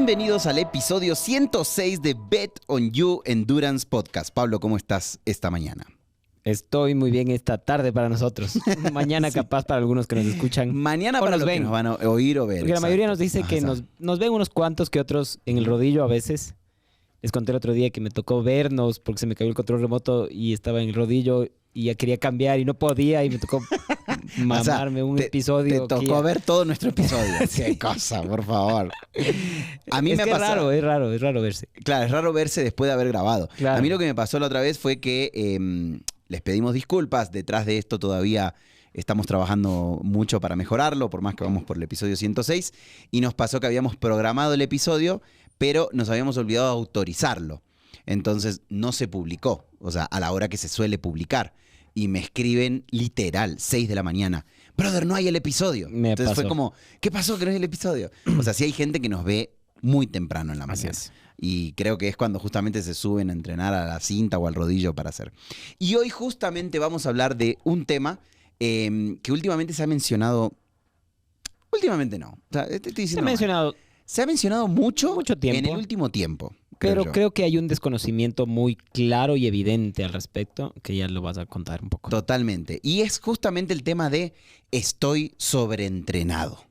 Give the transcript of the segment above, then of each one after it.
Bienvenidos al episodio 106 de Bet on You Endurance Podcast. Pablo, ¿cómo estás esta mañana? Estoy muy bien esta tarde para nosotros. Mañana Sí. capaz para algunos que nos escuchan. Mañana o para nos los que ven. nos van a oír o ver. Porque la mayoría nos dice que Exacto. nos ven unos cuantos que otros en el rodillo a veces. Les conté el otro día que me tocó vernos porque se me cayó el control remoto y estaba en el rodillo y ya quería cambiar y no podía y me tocó mamarme un episodio. Te tocó ver todo nuestro episodio. Qué cosa, por favor. A mí es me que ha pasado. es raro verse. Claro, es raro verse después de haber grabado. Claro. A mí lo que me pasó la otra vez fue que les pedimos disculpas. Detrás de esto todavía estamos trabajando mucho para mejorarlo, por más que vamos por el episodio 106. Y nos pasó que habíamos programado el episodio, pero nos habíamos olvidado de autorizarlo. Entonces no se publicó, o sea, a la hora que se suele publicar. Y me escriben literal, 6 de la mañana. Brother, no hay el episodio. Me Entonces fue pasó. como, ¿qué pasó que no hay el episodio? O sea, sí hay gente que nos ve muy temprano en la Así mañana. es. Y creo que es cuando justamente se suben a entrenar a la cinta o al rodillo para hacer. Y hoy justamente vamos a hablar de un tema que últimamente se ha mencionado. Últimamente no. O sea, te estoy Se diciendo ha mal. mencionado, Se ha mencionado mucho tiempo. en el último tiempo. pero yo. creo que hay un desconocimiento muy claro y evidente al respecto que ya lo vas a contar un poco. Totalmente. Y es justamente el tema de estoy sobreentrenado.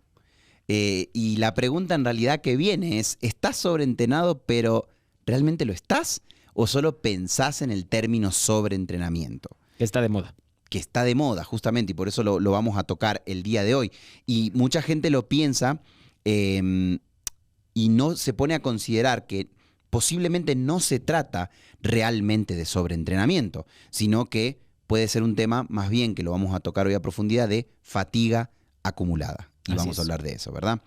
Y la pregunta en realidad que viene es, ¿estás sobreentrenado pero realmente lo estás? ¿O solo pensás en el término sobreentrenamiento? Está de moda. Que está de moda justamente y por eso lo vamos a tocar el día de hoy. Y mucha gente lo piensa y no se pone a considerar que posiblemente no se trata realmente de sobreentrenamiento, sino que puede ser un tema más bien que lo vamos a tocar hoy a profundidad de fatiga acumulada. Y Así vamos a es. hablar de eso, ¿verdad?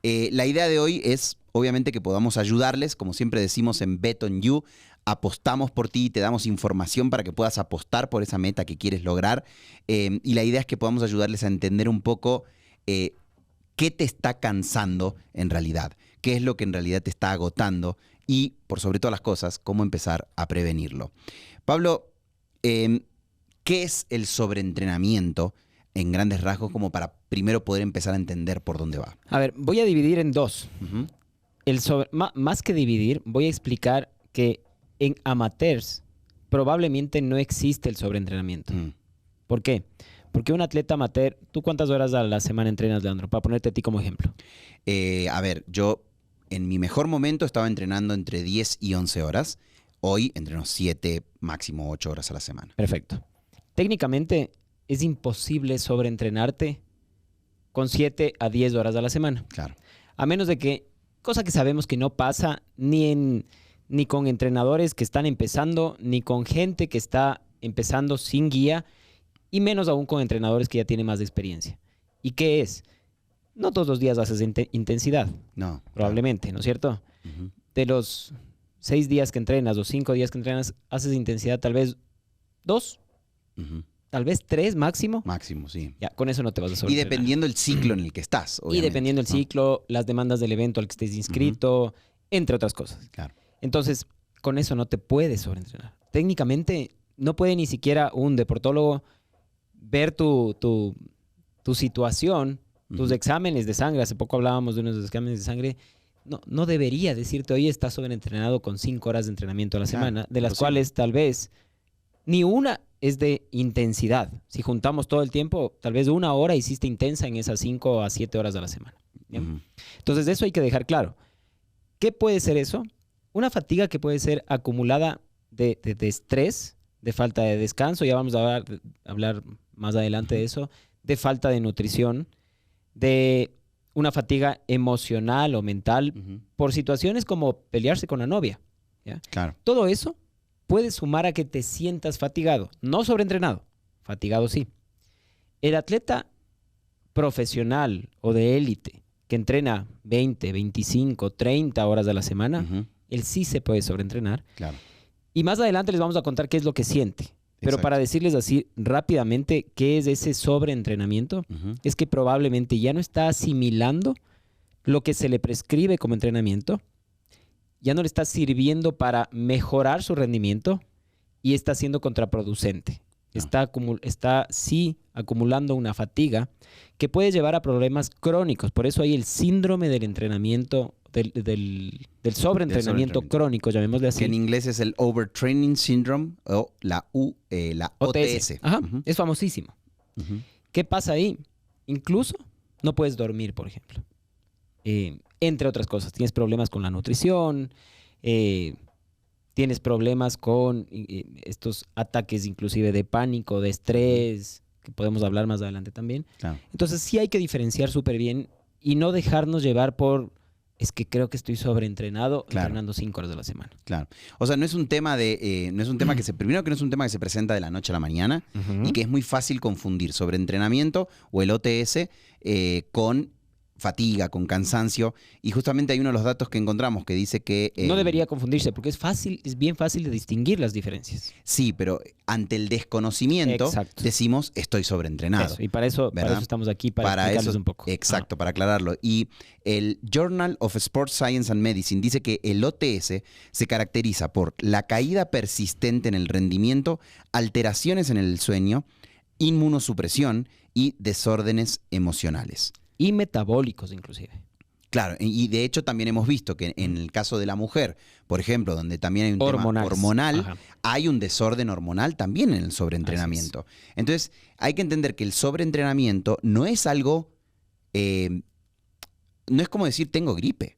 La idea de hoy es, obviamente, que podamos ayudarles, como siempre decimos en Bet on You, apostamos por ti, te damos información para que puedas apostar por esa meta que quieres lograr. Y la idea es que podamos ayudarles a entender un poco qué te está cansando en realidad, qué es lo que en realidad te está agotando y, por sobre todas las cosas, cómo empezar a prevenirlo. Pablo, ¿qué es el sobreentrenamiento en grandes rasgos como para primero poder empezar a entender por dónde va? A ver, voy a dividir en dos. Ujú. Más que dividir, voy a explicar que en amateurs probablemente no existe el sobreentrenamiento. Mm. ¿Por qué? Porque un atleta amateur, ¿tú cuántas horas a la semana entrenas, Leandro? Para ponerte a ti como ejemplo. A ver, yo en mi mejor momento estaba entrenando entre 10 y 11 horas. Hoy entreno 7, máximo 8 horas a la semana. Perfecto. Técnicamente es imposible sobreentrenarte con 7 a 10 horas a la semana. Claro. A menos de que, cosa que sabemos que no pasa ni con entrenadores que están empezando, ni con gente que está empezando sin guía, y menos aún con entrenadores que ya tienen más experiencia. ¿Y qué es? No todos los días haces intensidad, No. probablemente, ¿no es cierto? Ujú. De los 6 días que entrenas o 5 días que entrenas, haces intensidad tal vez 2, Ujú. tal vez 3 máximo. Máximo, sí. Ya, con eso no te vas a Y sobreentrenar. dependiendo el ciclo en el que estás, Y obviamente, dependiendo del ¿no? ciclo, las demandas del evento al que estés inscrito, entre otras cosas. Claro. Entonces, con eso no te puedes sobreentrenar. Técnicamente, no puede ni siquiera un deportólogo ver tu situación, tus Ujú. exámenes de sangre. Hace poco hablábamos de unos exámenes de sangre. No debería decirte, hoy estás sobreentrenado con 5 horas de entrenamiento a la Claro, semana, de las imposible. cuales tal vez ni una es de intensidad. Si juntamos todo el tiempo, tal vez 1 hora hiciste intensa en esas 5 a 7 horas a la semana. ¿Bien? Ujú. Entonces, de eso hay que dejar claro. ¿Qué puede ser eso? Una fatiga que puede ser acumulada de estrés, de falta de descanso, ya vamos a hablar más adelante de eso, de falta de nutrición, de una fatiga emocional o mental Ujú. por situaciones como pelearse con la novia. ¿Ya? Claro. Todo eso puede sumar a que te sientas fatigado, no sobreentrenado, fatigado sí. El atleta profesional o de élite que entrena 20, 25, 30 horas a la semana, Ujú. él sí se puede sobreentrenar. Claro. Y más adelante les vamos a contar qué es lo que siente. Pero Exacto. para decirles así rápidamente qué es ese sobreentrenamiento, Ujú. es que probablemente ya no está asimilando lo que se le prescribe como entrenamiento, ya no le está sirviendo para mejorar su rendimiento y está siendo contraproducente. No. Está sí acumulando una fatiga que puede llevar a problemas crónicos. Por eso hay el síndrome del entrenamiento del sobreentrenamiento crónico, llamémosle así. Que en inglés es el Overtraining Syndrome o la OTS. Ajá, es famosísimo. ¿Qué pasa ahí? Incluso no puedes dormir, por ejemplo. Entre otras cosas, tienes problemas con la nutrición, tienes problemas con estos ataques inclusive de pánico, de estrés, que podemos hablar más adelante también. Claro. Entonces sí hay que diferenciar súper bien y no dejarnos llevar por, es que creo que estoy sobreentrenado, entrenando 5 horas de la semana. Claro. O sea, no es un tema no es un tema primero que no es un tema que se presenta de la noche a la mañana y que es muy fácil confundir sobreentrenamiento o el OTS con fatiga, con cansancio, y justamente hay uno de los datos que encontramos que dice que... no debería confundirse, porque es bien fácil de distinguir las diferencias. Sí, pero ante el desconocimiento decimos estoy sobreentrenado. Eso, y para eso estamos aquí, para explicarles un poco. Exacto, para aclararlo. Y el Journal of Sports Science and Medicine dice que el OTS se caracteriza por la caída persistente en el rendimiento, alteraciones en el sueño, inmunosupresión y desórdenes emocionales. Y metabólicos, inclusive. Claro, y de hecho también hemos visto que en el caso de la mujer, por ejemplo, donde también hay un tema hormonal, hay un desorden hormonal también en el sobreentrenamiento. Entonces, hay que entender que el sobreentrenamiento no es algo, no es como decir tengo gripe.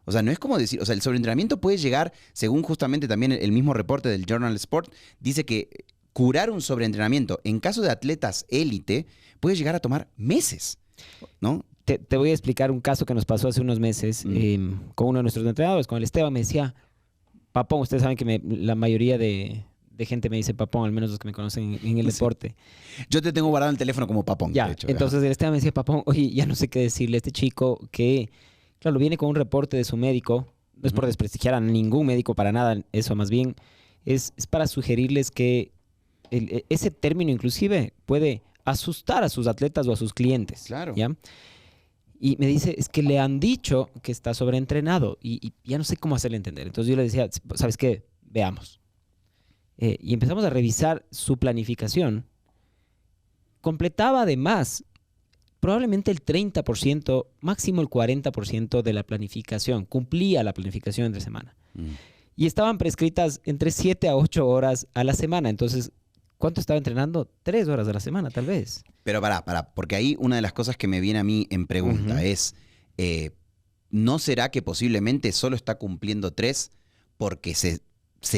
O sea, no es como decir, o sea, el sobreentrenamiento puede llegar, según justamente también el mismo reporte del Journal Sport, dice que curar un sobreentrenamiento en caso de atletas élite puede llegar a tomar meses, ¿no? Te voy a explicar un caso que nos pasó hace unos meses con uno de nuestros entrenadores, con el Esteban. Me decía, Papón, ustedes saben que la mayoría de gente me dice Papón, al menos los que me conocen en el deporte. Yo te tengo guardado el teléfono como Papón, ya, de hecho. Entonces el Esteban me decía, Papón, oye, ya no sé qué decirle a este chico que, claro, viene con un reporte de su médico. No es por desprestigiar a ningún médico para nada, eso más bien es para sugerirles que ese término inclusive puede asustar a sus atletas o a sus clientes. Claro. ¿Ya? Y me dice, es que le han dicho que está sobreentrenado y ya no sé cómo hacerle entender. Entonces yo le decía, ¿sabes qué? Veamos. Y empezamos a revisar su planificación. Completaba además probablemente el 30%, máximo el 40% de la planificación. Cumplía la planificación entre semana. Y estaban prescritas entre 7 a 8 horas a la semana. Entonces, ¿cuánto estaba entrenando? 3 horas a la semana, tal vez. Pero pará, porque ahí una de las cosas que me viene a mí en pregunta es, ¿no será que posiblemente solo está cumpliendo 3 porque se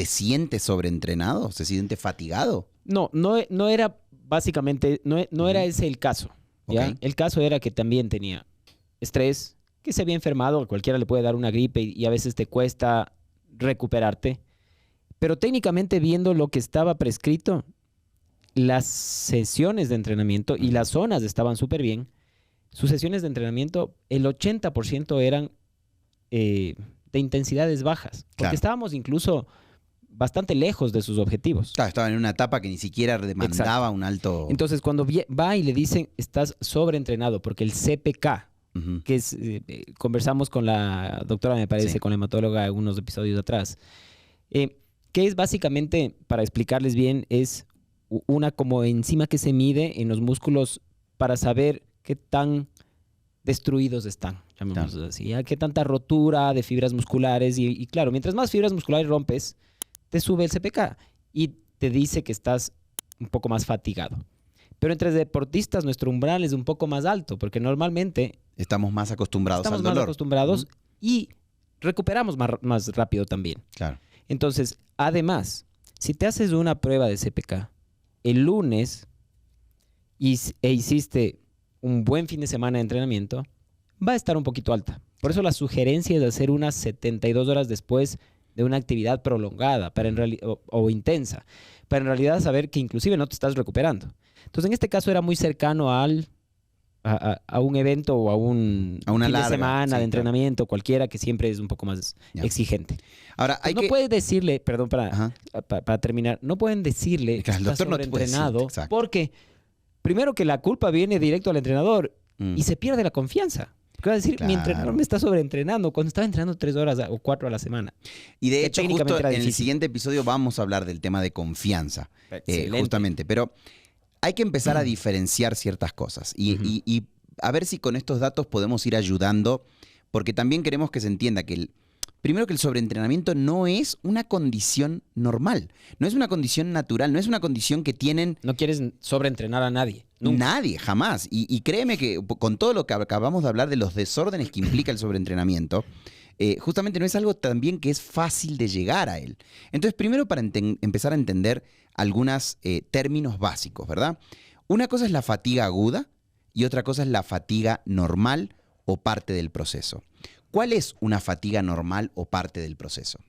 siente sobreentrenado, se siente fatigado? No era básicamente, no era ese el caso. ¿ya? El caso era que también tenía estrés, que se había enfermado, a cualquiera le puede dar una gripe y a veces te cuesta recuperarte. Pero técnicamente viendo lo que estaba prescrito, las sesiones de entrenamiento y las zonas estaban súper bien. Sus sesiones de entrenamiento, el 80% eran de intensidades bajas. Porque estábamos incluso bastante lejos de sus objetivos. Claro, estaban en una etapa que ni siquiera demandaba un alto... Entonces, cuando va y le dicen, estás sobreentrenado, porque el CPK, que es, conversamos con la doctora, me parece, con la hematóloga unos episodios atrás, que es básicamente, para explicarles bien, es una como enzima que se mide en los músculos para saber qué tan destruidos están, llamémoslo así, ¿ya? Qué tanta rotura de fibras musculares y claro, mientras más fibras musculares rompes, te sube el CPK y te dice que estás un poco más fatigado. Pero entre deportistas nuestro umbral es un poco más alto porque normalmente estamos más acostumbrados al dolor. Estamos más acostumbrados y recuperamos más rápido también. Claro. Entonces, además, si te haces una prueba de CPK el lunes e hiciste un buen fin de semana de entrenamiento, va a estar un poquito alta. Por eso la sugerencia es hacer unas 72 horas después de una actividad prolongada o intensa, para en realidad saber que inclusive no te estás recuperando. Entonces, en este caso era muy cercano a un evento o a un fin de semana de entrenamiento, cualquiera que siempre es un poco más exigente. Ahora, no puedes decirle, perdón, para terminar, no pueden decirle que está sobreentrenado porque primero que la culpa viene directo al entrenador y se pierde la confianza. Porque va a decir, mi entrenador me está sobreentrenando cuando estaba entrenando 3 horas o 4 a la semana. Y de hecho, justo en el siguiente episodio vamos a hablar del tema de confianza, justamente. Pero hay que empezar a diferenciar ciertas cosas y a ver si con estos datos podemos ir ayudando, porque también queremos que se entienda que primero que el sobreentrenamiento no es una condición normal, no es una condición natural, no es una condición que tienen No quieres sobreentrenar a nadie. Nunca. nadie, jamás. Y créeme que con todo lo que acabamos de hablar de los desórdenes que implica el sobreentrenamiento, justamente no es algo también que es fácil de llegar a él. Entonces, primero para empezar a entender algunos términos básicos, ¿verdad? Una cosa es la fatiga aguda y otra cosa es la fatiga normal o parte del proceso. ¿Cuál es una fatiga normal o parte del proceso?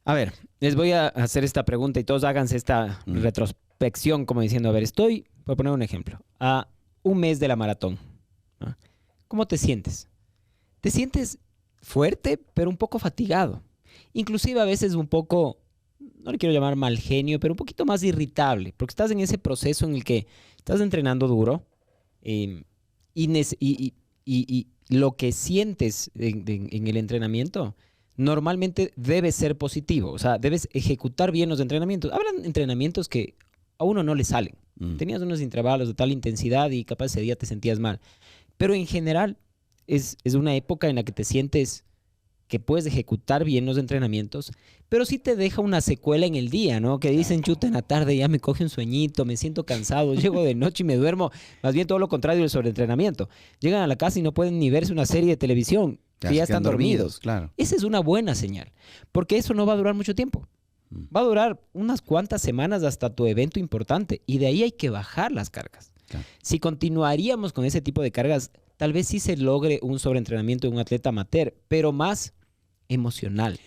A ver, les voy a hacer esta pregunta y todos háganse esta retrospección como diciendo, a ver, por poner un ejemplo, a un mes de la maratón. ¿No? ¿Cómo te sientes? Te sientes fuerte, pero un poco fatigado. Inclusive a veces un poco, no le quiero llamar mal genio, pero un poquito más irritable, porque estás en ese proceso en el que estás entrenando duro y lo que sientes en el entrenamiento normalmente debe ser positivo. O sea, debes ejecutar bien los entrenamientos. Habrán entrenamientos que a uno no le salen. Tenías unos intervalos de tal intensidad y capaz ese día te sentías mal. Pero en general es una época en la que te sientes que puedes ejecutar bien los entrenamientos, pero sí te deja una secuela en el día, ¿no? Que dicen, chuta, en la tarde ya me coge un sueñito, me siento cansado, llego de noche y me duermo. Más bien todo lo contrario del sobreentrenamiento. Llegan a la casa y no pueden ni verse una serie de televisión, que ya están dormidos. Claro. Esa es una buena señal, porque eso no va a durar mucho tiempo. Va a durar unas cuantas semanas hasta tu evento importante y de ahí hay que bajar las cargas. Claro. Si continuaríamos con ese tipo de cargas, tal vez sí se logre un sobreentrenamiento de un atleta amateur, pero más emocional,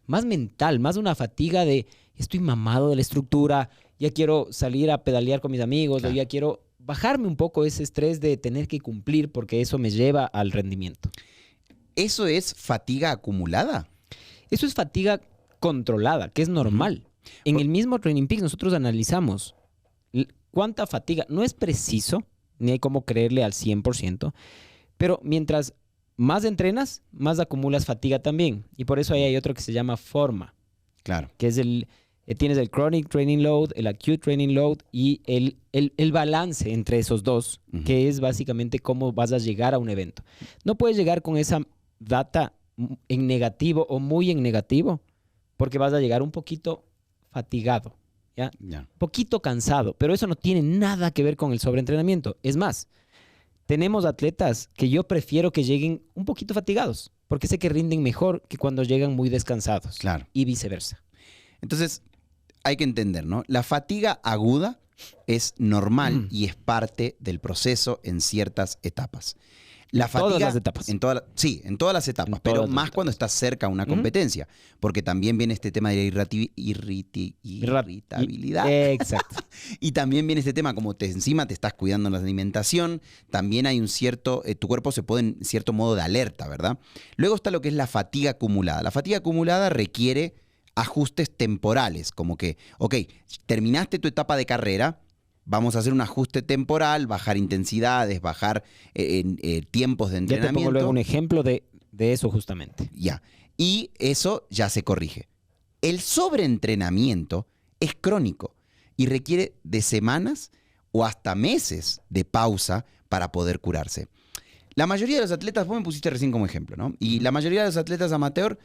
más mental, más una fatiga de estoy mamado de la estructura, ya quiero salir a pedalear con mis amigos, Claro. o ya quiero bajarme un poco ese estrés de tener que cumplir porque eso me lleva al rendimiento. ¿Eso es fatiga acumulada? Eso es fatiga controlada, que es normal. En el mismo Training Peaks nosotros analizamos cuánta fatiga, no es preciso, ni hay cómo creerle al 100%, pero mientras más entrenas, más acumulas fatiga también. Y por eso ahí hay otro que se llama forma, Claro. que es tienes el chronic training load, el acute training load y el balance entre esos dos, que es básicamente cómo vas a llegar a un evento. No puedes llegar con esa data en negativo o muy en negativo, porque vas a llegar un poquito fatigado, ¿ya? Ya. Poquito cansado, pero eso no tiene nada que ver con el sobreentrenamiento. Es más, tenemos atletas que yo prefiero que lleguen un poquito fatigados, porque sé que rinden mejor que cuando llegan muy descansados. Claro. Y viceversa. Entonces, hay que entender, ¿no? La fatiga aguda es normal y es parte del proceso en ciertas etapas. La fatiga, todas las etapas. En todas las etapas, En pero todas las más etapas. cuando estás cerca a una competencia, porque también viene este tema de la irritabilidad. Exacto. Y también viene este tema, como encima te estás cuidando la alimentación, también hay un cierto, tu cuerpo se pone en cierto modo de alerta, ¿verdad? Luego está lo que es la fatiga acumulada. La fatiga acumulada requiere ajustes temporales, como que, ok, terminaste tu etapa de carrera, vamos a hacer un ajuste temporal, bajar intensidades, bajar tiempos de Ya entrenamiento. te pongo luego un ejemplo de eso justamente. Ya. Y eso ya se corrige. El sobreentrenamiento es crónico y requiere de semanas o hasta meses de pausa para poder curarse. La mayoría de los atletas, vos me pusiste recién como ejemplo, ¿no? Y la mayoría de los atletas amateur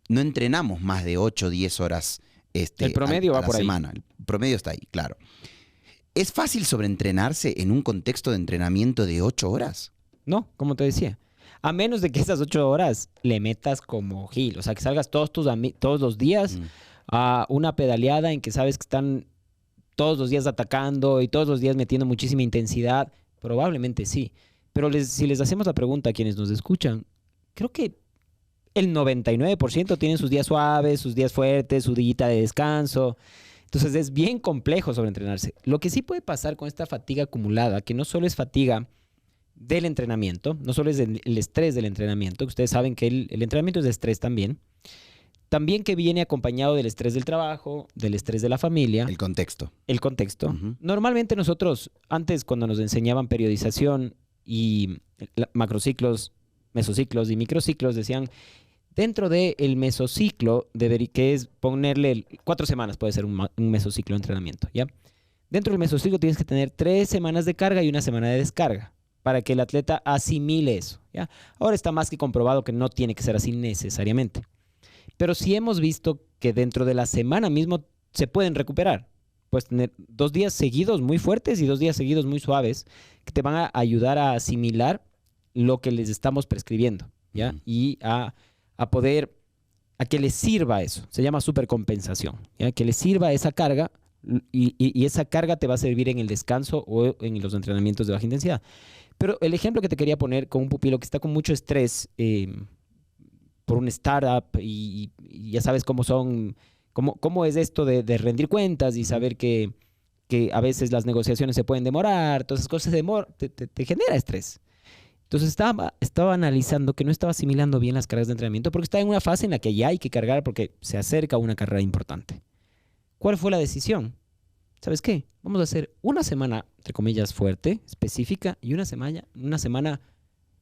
no entrenamos más de 8 o 10 horas El promedio a va la por ahí. semana. El promedio está ahí, claro. ¿Es fácil sobreentrenarse en un contexto de entrenamiento de 8 horas? No, como te decía. A menos de que esas 8 horas le metas como gil. O sea, que salgas todos los días a una pedaleada en que sabes que están todos los días atacando y todos los días metiendo muchísima intensidad. Probablemente sí. Pero si les hacemos la pregunta a quienes nos escuchan, creo que el 99% tienen sus días suaves, sus días fuertes, su día de descanso. Entonces es bien complejo sobreentrenarse. Lo que sí puede pasar con esta fatiga acumulada, que no solo es fatiga del entrenamiento, no solo es el estrés del entrenamiento, que ustedes saben que el entrenamiento es de estrés también que viene acompañado del estrés del trabajo, del estrés de la familia. El contexto. El contexto. Normalmente nosotros, antes cuando nos enseñaban periodización y macrociclos, mesociclos y microciclos, decían, dentro del mesociclo, que es ponerle 4 semanas, puede ser un mesociclo de entrenamiento, ¿ya? Dentro del mesociclo tienes que tener 3 semanas de carga y 1 semana de descarga. para que el atleta asimile eso, ¿ya? Ahora está más que comprobado que no tiene que ser así necesariamente. Pero sí hemos visto que dentro de la semana mismo se pueden recuperar. Puedes tener 2 días seguidos muy fuertes y 2 días seguidos muy suaves que te van a ayudar a asimilar lo que les estamos prescribiendo, ¿ya? Y a poder, a que les sirva eso. Se llama supercompensación, ¿ya? Que les sirva esa carga y esa carga te va a servir en el descanso o en los entrenamientos de baja intensidad. Pero el ejemplo que te quería poner con un pupilo que está con mucho estrés por un startup y ya sabes cómo son, cómo es esto de rendir cuentas y saber que a veces las negociaciones se pueden demorar, todas esas cosas te genera estrés. Entonces estaba analizando que no estaba asimilando bien las cargas de entrenamiento porque está en una fase en la que ya hay que cargar porque se acerca una carrera importante. ¿Cuál fue la decisión? ¿Sabes qué? Vamos a hacer una semana, entre comillas, fuerte, específica, y una semana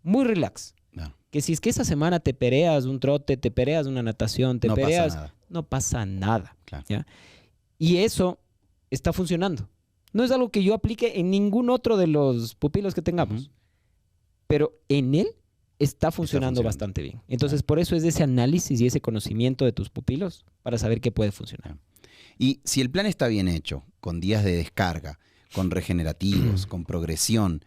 muy relax. No. Que si es que esa semana te pereas un trote, te pereas una natación, No pasa nada. no pasa nada. Claro. ¿Ya? Y eso está funcionando. No es algo que yo aplique en ningún otro de los pupilos que tengamos. Pero en él está funcionando bastante bien. Entonces, por eso es ese análisis y ese conocimiento de tus pupilos para saber qué puede funcionar. Y si el plan está bien hecho, con días de descarga, con regenerativos, con progresión,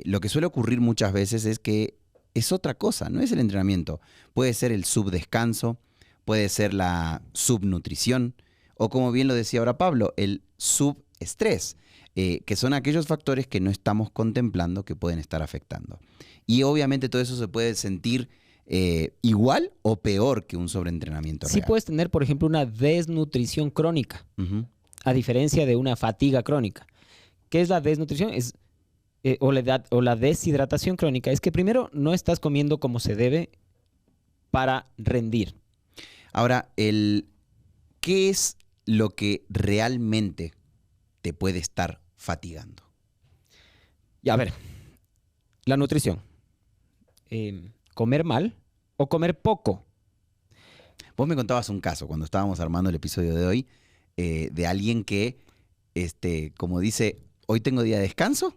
lo que suele ocurrir muchas veces es que es otra cosa, no es el entrenamiento. Puede ser el subdescanso, puede ser la subnutrición, o como bien lo decía ahora Pablo, el subestrés, que son aquellos factores que no estamos contemplando que pueden estar afectando. Y obviamente todo eso se puede sentir igual o peor que un sobreentrenamiento Sí real. puedes tener, por ejemplo, una desnutrición crónica, a diferencia de una fatiga crónica. ¿Qué es la desnutrición? O la deshidratación crónica. Es que primero no estás comiendo como se debe para rendir. Ahora, ¿qué es lo que realmente te puede estar fatigando? Y a ver, la nutrición. Comer mal o comer poco. Vos me contabas un caso cuando estábamos armando el episodio de hoy de alguien que, como dice, hoy tengo día de descanso,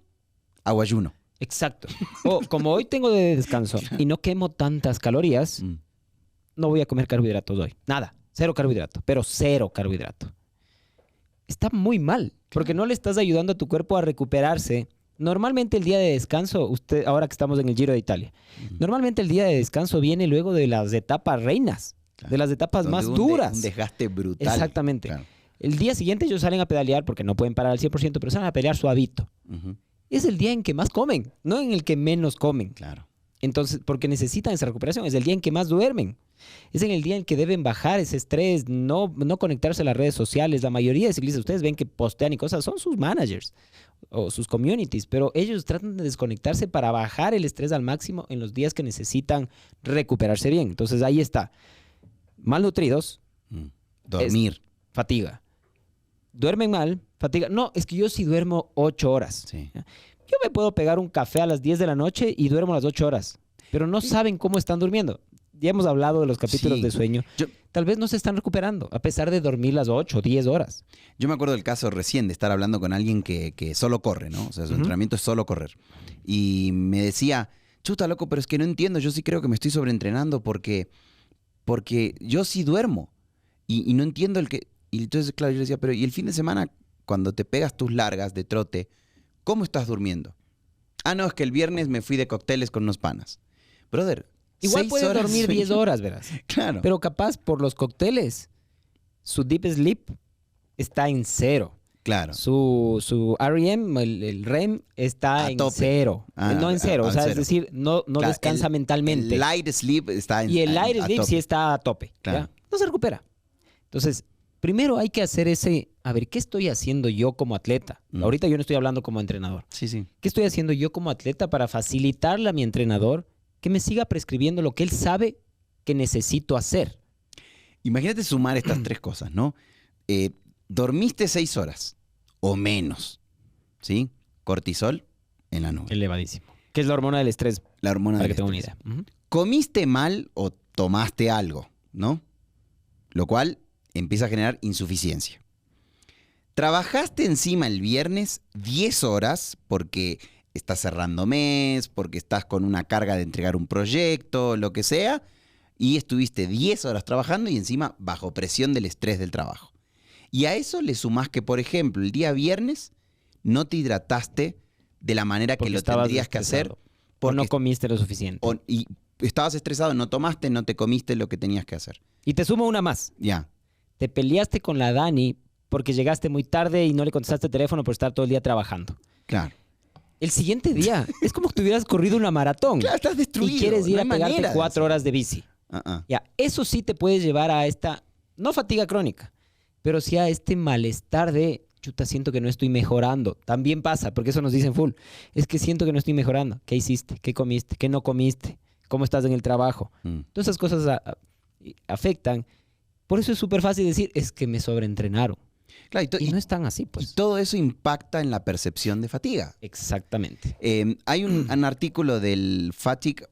hago ayuno. Exacto. O como hoy tengo de descanso y no quemo tantas calorías, no voy a comer carbohidratos hoy. Nada. 0 carbohidrato, pero 0 carbohidrato. Está muy mal, porque no le estás ayudando a tu cuerpo a recuperarse. Normalmente el día de descanso, ahora que estamos en el Giro de Italia, normalmente el día de descanso viene luego de las etapas reinas, de las etapas Donde más hubo duras. Un desgaste brutal. Exactamente. Claro. El día siguiente ellos salen a pedalear porque no pueden parar al 100%, pero salen a pelear suavito. Es el día en que más comen, no en el que menos comen. Claro. Entonces, porque necesitan esa recuperación, es el día en que más duermen. Es en el día en que deben bajar ese estrés, no conectarse a las redes sociales. La mayoría de ciclistas, ustedes ven que postean y cosas, son sus managers o sus communities, pero ellos tratan de desconectarse para bajar el estrés al máximo en los días que necesitan recuperarse bien. Entonces, ahí está. Malnutridos. Dormir. Fatiga. Duermen mal, fatiga. No, es que yo sí duermo 8 horas. Sí. Yo me puedo pegar un café a las 10 de la noche y duermo las 8 horas, pero no saben cómo están durmiendo. Ya hemos hablado de los capítulos de sueño. Tal vez no se están recuperando, a pesar de dormir las 8 o 10 horas. Yo me acuerdo del caso recién de estar hablando con alguien que solo corre, ¿no? O sea, su entrenamiento es solo correr. Y me decía, chuta, loco, pero es que no entiendo. Yo sí creo que me estoy sobreentrenando porque yo sí duermo. Y no entiendo el que... Y entonces, claro, yo le decía, pero ¿y el fin de semana, cuando te pegas tus largas de trote, cómo estás durmiendo? Ah, no, es que el viernes me fui de cócteles con unos panas. Brother, igual 6 puedes horas dormir sueño. 10 horas, verás. Claro. Pero capaz por los cócteles, su deep sleep está en 0. Claro. Su REM, el REM, está A en tope. 0. No en 0, o sea, es decir, no Claro, descansa mentalmente. El light sleep está en Y el light a sleep tope. sí está a tope. Claro. ¿Ya? No se recupera. Entonces, primero hay que hacer a ver, ¿qué estoy haciendo yo como atleta? Ahorita yo no estoy hablando como entrenador. Sí, sí. ¿Qué estoy haciendo yo como atleta para facilitarle a mi entrenador que me siga prescribiendo lo que él sabe que necesito hacer? Imagínate sumar estas 3 cosas, ¿no? Dormiste 6 horas o menos, ¿sí? Cortisol en la nube. Elevadísimo. ¿Qué es la hormona del estrés? La hormona Para del que tenga una estrés. idea. Comiste mal o tomaste algo, ¿no? Lo cual empieza a generar insuficiencia. Trabajaste encima el viernes 10 horas porque estás cerrando mes, porque estás con una carga de entregar un proyecto, lo que sea, y estuviste 10 horas trabajando y encima bajo presión del estrés del trabajo. Y a eso le sumás que, por ejemplo, el día viernes no te hidrataste de la manera que Porque lo estabas tendrías que hacer. estresado. O Porque no comiste lo suficiente. y estabas estresado, no tomaste, no te comiste lo que tenías que hacer. Y te sumo una más. Ya, Te peleaste con la Dani porque llegaste muy tarde y no le contestaste el teléfono por estar todo el día trabajando. claro. El siguiente día es como que te hubieras corrido una maratón. Claro, estás destruido. Y quieres ir no a hay pegarte manera de 4 hacerlo. horas de bici. Ah. Ya, eso sí te puede llevar a esta, no fatiga crónica, pero sí a este malestar de, chuta, siento que no estoy mejorando. También pasa, porque eso nos dicen full. Es que siento que no estoy mejorando. ¿Qué hiciste? ¿Qué comiste? ¿Qué no comiste? ¿Cómo estás en el trabajo? Todas esas cosas afectan. Por eso es súper fácil decir, es que me sobreentrenaron. Claro, Y no es tan así, y pues. todo eso impacta en la percepción de fatiga. Exactamente. Hay un artículo del Fatigue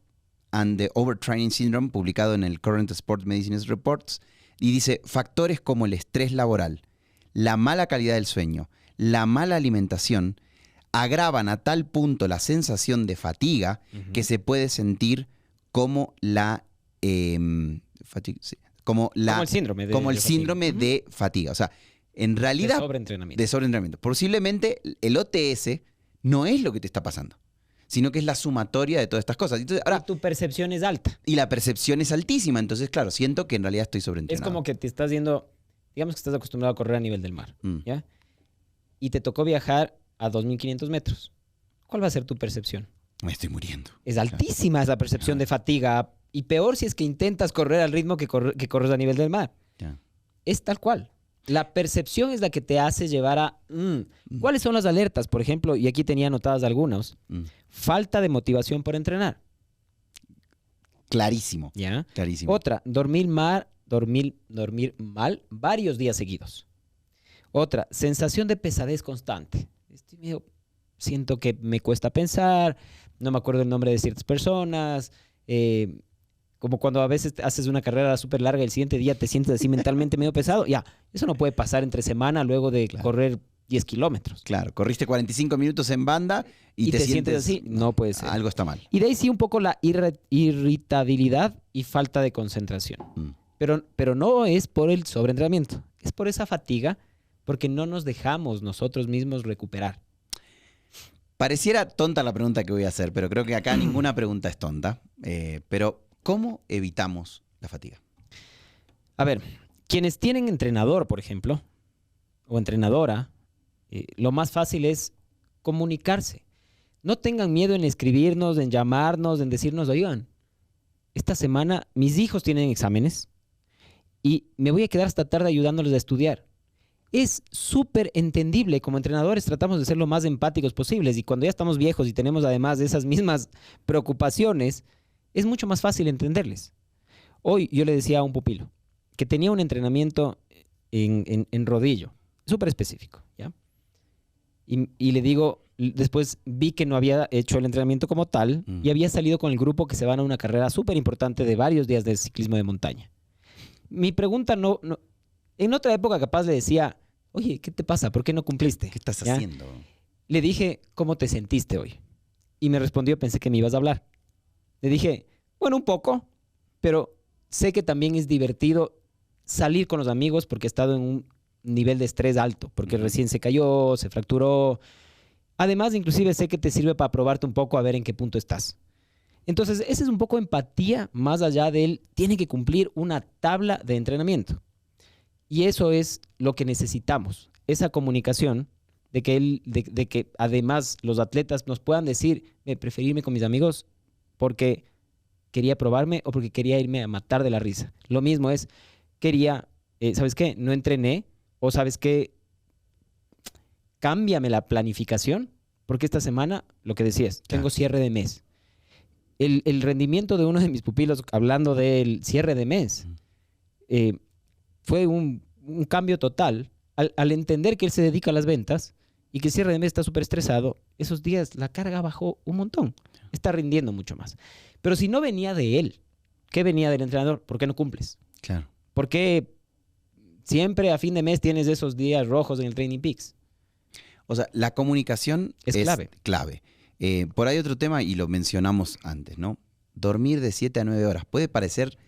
and the Overtraining Syndrome publicado en el Current Sports Medicine Reports y dice, factores como el estrés laboral, la mala calidad del sueño, la mala alimentación, agravan a tal punto la sensación de fatiga que se puede sentir como como el síndrome de como el fatiga. síndrome de fatiga. O sea, en realidad, De sobreentrenamiento. de sobreentrenamiento. Posiblemente el OTS no es lo que te está pasando, sino que es la sumatoria de todas estas cosas. Entonces, ahora, Y tu percepción es alta. y la percepción es altísima. Entonces, claro, siento que en realidad estoy Es sobreentrenado. como que te estás yendo, digamos que estás acostumbrado a correr a nivel del mar, Mm. ¿ya? Y te tocó viajar a 2.500 metros. ¿Cuál va a ser tu percepción? Me estoy muriendo. Es altísima esa percepción Ajá. de fatiga. Y peor si es que intentas correr al ritmo que corres a nivel del mar. Ya. Es tal cual. La percepción es la que te hace llevar a... ¿Cuáles son las alertas? Por ejemplo, y aquí tenía anotadas algunas. Falta de motivación por entrenar. Clarísimo. ¿Ya? Clarísimo. Otra, dormir mal varios días seguidos. Otra, sensación de pesadez constante. Siento que me cuesta pensar, no me acuerdo el nombre de ciertas personas, como cuando a veces haces una carrera súper larga y el siguiente día te sientes así mentalmente medio pesado. Ya, eso no puede pasar entre semana luego de correr 10 kilómetros. Claro, corriste 45 minutos en banda y te sientes así. No puede ser. Algo está mal. Y de ahí sí un poco la irritabilidad y falta de concentración. Pero no es por el sobreentrenamiento, es por esa fatiga, porque no nos dejamos nosotros mismos recuperar. Pareciera tonta la pregunta que voy a hacer, pero creo que acá ninguna pregunta es tonta. Pero, ¿cómo evitamos la fatiga? A ver, quienes tienen entrenador, por ejemplo, o entrenadora, lo más fácil es comunicarse. No tengan miedo en escribirnos, en llamarnos, en decirnos, oigan, esta semana mis hijos tienen exámenes y me voy a quedar hasta tarde ayudándoles a estudiar. Es súper entendible. Como entrenadores tratamos de ser lo más empáticos posibles y cuando ya estamos viejos y tenemos además esas mismas preocupaciones, es mucho más fácil entenderles. Hoy yo le decía a un pupilo que tenía un entrenamiento en rodillo, súper específico, ¿ya? Y le digo, después vi que no había hecho el entrenamiento como tal y había salido con el grupo que se van a una carrera súper importante de varios días de ciclismo de montaña. Mi pregunta no, en otra época capaz le decía, oye, ¿qué te pasa? ¿Por qué no cumpliste? ¿Qué estás ¿Ya? haciendo? Le dije, ¿cómo te sentiste hoy? Y me respondió, pensé que me ibas a hablar. Le dije, bueno, un poco, pero sé que también es divertido salir con los amigos porque he estado en un nivel de estrés alto, porque recién se cayó, se fracturó. Además, inclusive sé que te sirve para probarte un poco a ver en qué punto estás. Entonces, esa es un poco empatía más allá del tiene que cumplir una tabla de entrenamiento. Y eso es lo que necesitamos, esa comunicación de que además los atletas nos puedan decir, preferí irme con mis amigos porque quería probarme o porque quería irme a matar de la risa. Lo mismo es, ¿sabes qué? No entrené o ¿sabes qué? Cámbiame la planificación porque esta semana, lo que decías, tengo cierre de mes. El rendimiento de uno de mis pupilos, hablando del cierre de mes, fue un cambio total al entender que él se dedica a las ventas y que el cierre de mes está súper estresado. Esos días la carga bajó un montón. Está rindiendo mucho más. Pero si no venía de él, ¿qué venía del entrenador? ¿Por qué no cumples? Claro. ¿Por qué siempre a fin de mes tienes esos días rojos en el Training Peaks? O sea, la comunicación Es clave. clave. Por ahí otro tema, y lo mencionamos antes, ¿no? Dormir de 7 a 9 horas. Puede parecer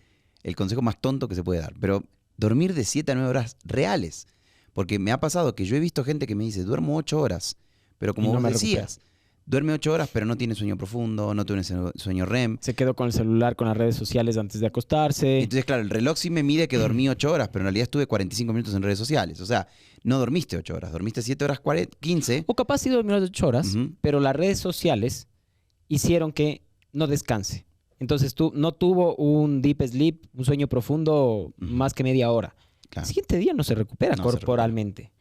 el consejo más tonto que se puede dar, pero dormir de 7 a 9 horas reales. Porque me ha pasado que yo he visto gente que me dice, duermo 8 horas, pero como vos decías, duerme 8 horas, pero no tiene sueño profundo, no tiene sueño REM. Se quedó con el celular, con las redes sociales antes de acostarse. Entonces, claro, el reloj sí me mide que dormí 8 horas, pero en realidad estuve 45 minutos en redes sociales. O sea, no dormiste 8 horas, dormiste 7 horas 15. O capaz sí dormir 8 horas, pero las redes sociales hicieron que no descanse. Entonces tú no tuvo un deep sleep, un sueño profundo más que media hora. Claro. El siguiente día no se recupera corporalmente.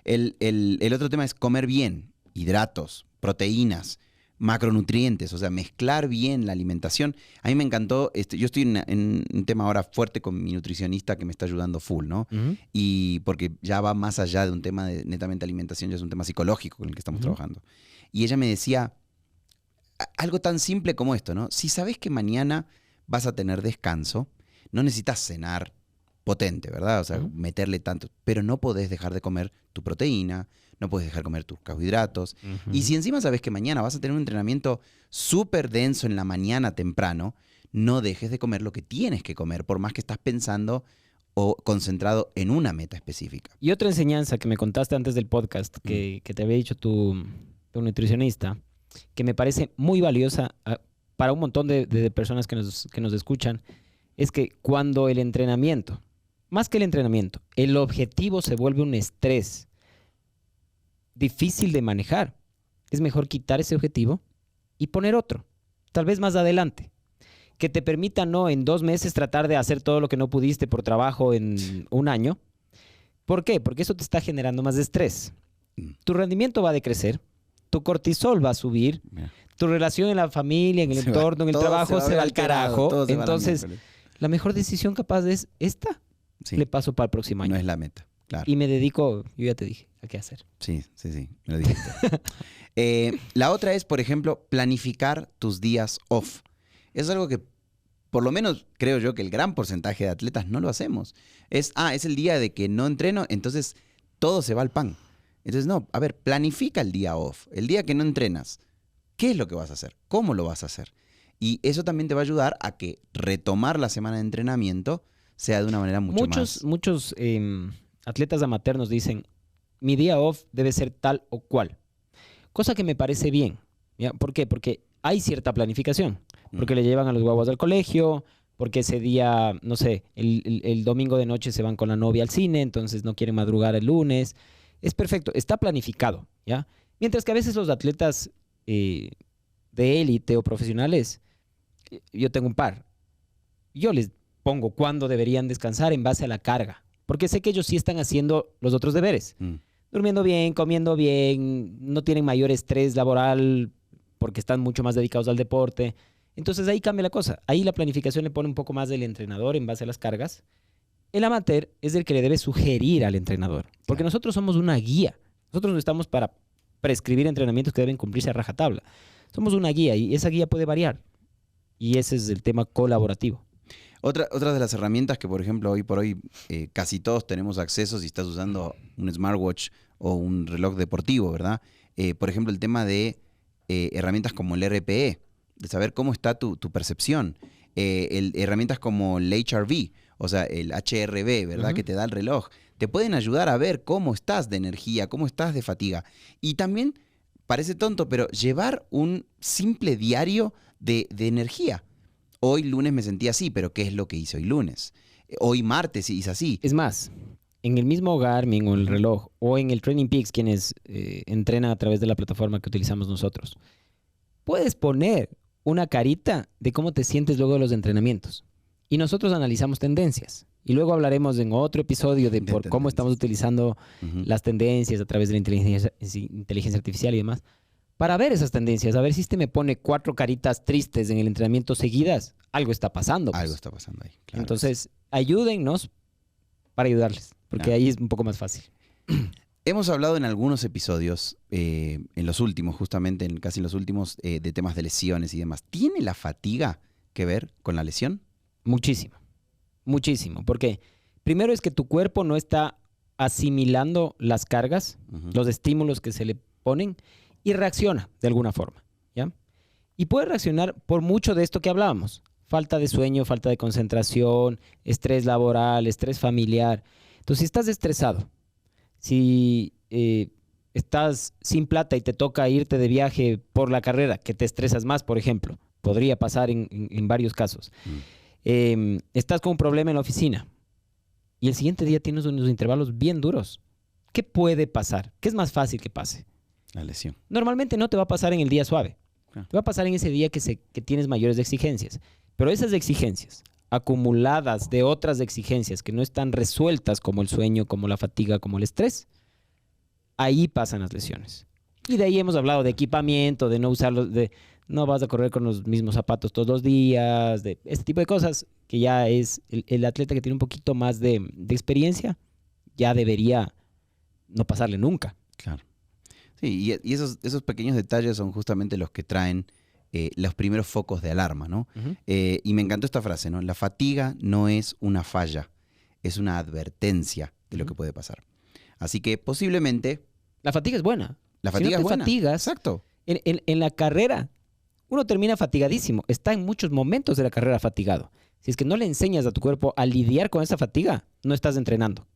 El otro tema es comer bien, hidratos, proteínas, macronutrientes, o sea, mezclar bien la alimentación. A mí me encantó, yo estoy en un tema ahora fuerte con mi nutricionista que me está ayudando full, ¿no? Y porque ya va más allá de un tema de netamente alimentación, ya es un tema psicológico con el que estamos trabajando. Y ella me decía algo tan simple como esto, ¿no? Si sabes que mañana vas a tener descanso, no necesitas cenar potente, ¿verdad? O sea, meterle tanto, pero no podés dejar de comer tu proteína, no puedes dejar de comer tus carbohidratos. Y si encima sabes que mañana vas a tener un entrenamiento súper denso en la mañana temprano, no dejes de comer lo que tienes que comer, por más que estás pensando o concentrado en una meta específica. Y otra enseñanza que me contaste antes del podcast, que te había dicho tu nutricionista, que me parece muy valiosa para un montón de personas que nos escuchan, es que cuando el entrenamiento, más que el entrenamiento, el objetivo se vuelve un estrés difícil de manejar, es mejor quitar ese objetivo y poner otro, tal vez más adelante, que te permita no en 2 meses tratar de hacer todo lo que no pudiste por trabajo en 1 año. ¿Por qué? Porque eso te está generando más estrés. Tu rendimiento va a decrecer, tu cortisol va a subir, tu relación en la familia, en el entorno, en el trabajo se va al carajo. Entonces, la mejor decisión capaz es esta. Sí. Le paso para el próximo año. No es la meta, claro. Y me dedico, yo ya te dije, a qué hacer. Sí, me lo dijiste. La otra es, por ejemplo, planificar tus días off. Es algo que, por lo menos, creo yo que el gran porcentaje de atletas no lo hacemos. Es el día de que no entreno, entonces todo se va al pan. Entonces, no, a ver, planifica el día off. El día que no entrenas, ¿qué es lo que vas a hacer? ¿Cómo lo vas a hacer? Y eso también te va a ayudar a que retomar la semana de entrenamiento sea de una manera Muchos atletas amateurs nos dicen, mi día off debe ser tal o cual. Cosa que me parece bien. ¿Ya? ¿Por qué? Porque hay cierta planificación. Porque le llevan a los guaguas al colegio, porque ese día, no sé, el domingo de noche se van con la novia al cine, entonces no quieren madrugar el lunes. Es perfecto, está planificado, ¿ya? Mientras que a veces los atletas de élite o profesionales, yo tengo un par, yo les pongo cuándo deberían descansar en base a la carga, porque sé que ellos sí están haciendo los otros deberes. Durmiendo bien, comiendo bien, no tienen mayor estrés laboral porque están mucho más dedicados al deporte. Entonces ahí cambia la cosa. Ahí la planificación le pone un poco más del entrenador en base a las cargas. El amateur es el que le debe sugerir al entrenador, porque nosotros somos una guía. Nosotros no estamos para prescribir entrenamientos que deben cumplirse a rajatabla. Somos una guía y esa guía puede variar. Y ese es el tema colaborativo. Otra de las herramientas que, por ejemplo, hoy por hoy casi todos tenemos acceso si estás usando un smartwatch o un reloj deportivo, ¿verdad? Por ejemplo, el tema de herramientas como el RPE, de saber cómo está tu percepción. Herramientas como el HRV, o sea, el HRV, ¿verdad? Que te da el reloj. Te pueden ayudar a ver cómo estás de energía, cómo estás de fatiga. Y también, parece tonto, pero llevar un simple diario de energía. Hoy lunes me sentí así, pero ¿qué es lo que hice hoy lunes? Hoy martes hice así. Es más, en el mismo Garmin o el reloj o en el Training Peaks, quienes entrenan a través de la plataforma que utilizamos nosotros, puedes poner una carita de cómo te sientes luego de los entrenamientos. Y nosotros analizamos tendencias. Y luego hablaremos en otro episodio de por cómo estamos utilizando las tendencias a través de la inteligencia artificial y demás. Para ver esas tendencias, a ver si me pone 4 caritas tristes en el entrenamiento seguidas, algo está pasando. Pues. Algo está pasando ahí. Claro. Entonces, ayúdennos para ayudarles, porque ahí es un poco más fácil. Hemos hablado en algunos episodios, en los últimos, justamente, casi en los últimos, de temas de lesiones y demás. ¿Tiene la fatiga que ver con la lesión? Muchísimo, muchísimo. Porque primero es que tu cuerpo no está asimilando las cargas, los estímulos que se le ponen, y reacciona de alguna forma. ¿ya? Y puede reaccionar por mucho de esto que hablábamos. Falta de sueño, falta de concentración, estrés laboral, estrés familiar. Entonces, si estás estresado, si estás sin plata y te toca irte de viaje por la carrera, que te estresas más, por ejemplo, podría pasar en varios casos. Estás con un problema en la oficina y el siguiente día tienes unos intervalos bien duros. ¿Qué puede pasar? ¿Qué es más fácil que pase? La lesión. Normalmente no te va a pasar en el día suave. Claro. Te va a pasar en ese día que tienes mayores exigencias. Pero esas exigencias, acumuladas de otras exigencias que no están resueltas, como el sueño, como la fatiga, como el estrés, ahí pasan las lesiones. Y de ahí hemos hablado de equipamiento, de no usarlos, de no vas a correr con los mismos zapatos todos los días, de este tipo de cosas que ya es el atleta que tiene un poquito más de experiencia, ya debería no pasarle nunca. Claro. Sí, y esos pequeños detalles son justamente los que traen los primeros focos de alarma, ¿no? Y me encantó esta frase, ¿no? La fatiga no es una falla, es una advertencia de lo que puede pasar. Así que posiblemente... La fatiga es buena. La fatiga es buena. Fatigas, exacto. En la carrera, uno termina fatigadísimo. Está en muchos momentos de la carrera fatigado. Si es que no le enseñas a tu cuerpo a lidiar con esa fatiga, no estás entrenando.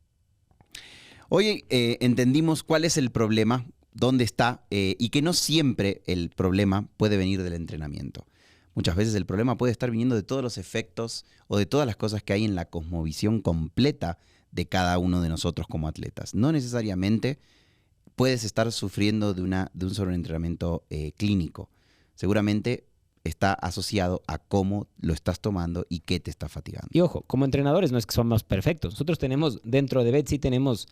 Oye, entendimos cuál es el problema, dónde está, y que no siempre el problema puede venir del entrenamiento. Muchas veces el problema puede estar viniendo de todos los efectos o de todas las cosas que hay en la cosmovisión completa de cada uno de nosotros como atletas. No necesariamente puedes estar sufriendo de un sobreentrenamiento clínico. Seguramente está asociado a cómo lo estás tomando y qué te está fatigando. Y ojo, como entrenadores no es que somos perfectos. Nosotros tenemos, dentro de Betsy, tenemos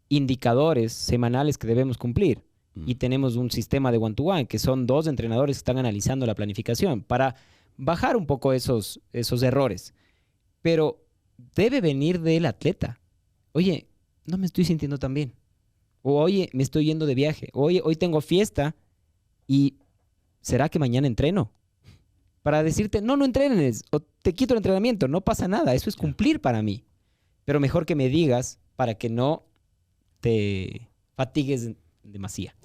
indicadores semanales que debemos cumplir. Y tenemos un sistema de one-to-one, que son 2 entrenadores que están analizando la planificación para bajar un poco esos errores. Pero debe venir del atleta. Oye, no me estoy sintiendo tan bien. O oye, me estoy yendo de viaje. Oye, hoy tengo fiesta y ¿será que mañana entreno? Para decirte, no entrenes o te quito el entrenamiento. No pasa nada. Eso es cumplir para mí. Pero mejor que me digas para que no te fatigues demasiado.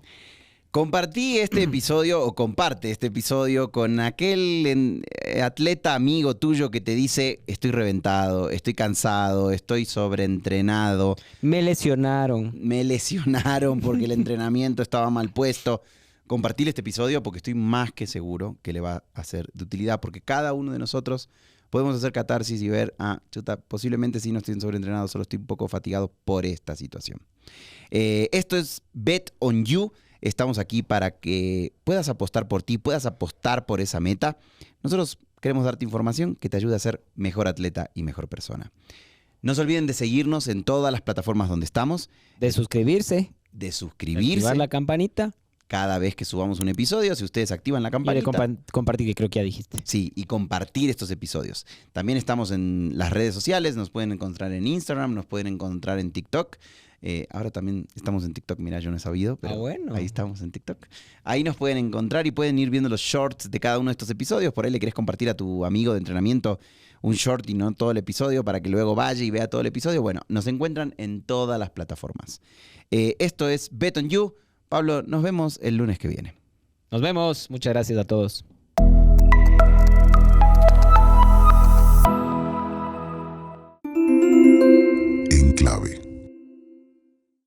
Compartí este episodio o comparte este episodio con aquel atleta amigo tuyo que te dice estoy reventado, estoy cansado, estoy sobreentrenado. Me lesionaron Porque el entrenamiento estaba mal puesto. Compartir este episodio porque estoy más que seguro que le va a ser de utilidad porque cada uno de nosotros podemos hacer catarsis y ver, posiblemente sí no estoy sobreentrenado, solo estoy un poco fatigado por esta situación. Esto es Bet on You. Estamos aquí para que puedas apostar por ti, puedas apostar por esa meta. Nosotros queremos darte información que te ayude a ser mejor atleta y mejor persona. No se olviden de seguirnos en todas las plataformas donde estamos. De suscribirse. De activar la campanita. Cada vez que subamos un episodio, si ustedes activan la campanita. Y de compartir, que creo que ya dijiste. Sí, y compartir estos episodios. También estamos en las redes sociales, nos pueden encontrar en Instagram, nos pueden encontrar en TikTok. Ahora también estamos en TikTok, mira, yo no he sabido, pero bueno. Ahí estamos en TikTok. Ahí nos pueden encontrar y pueden ir viendo los shorts de cada uno de estos episodios. Por ahí le querés compartir a tu amigo de entrenamiento un short y no todo el episodio para que luego vaya y vea todo el episodio. Bueno, nos encuentran en todas las plataformas. Esto es Bet on You. Pablo, nos vemos el lunes que viene. Nos vemos. Muchas gracias a todos.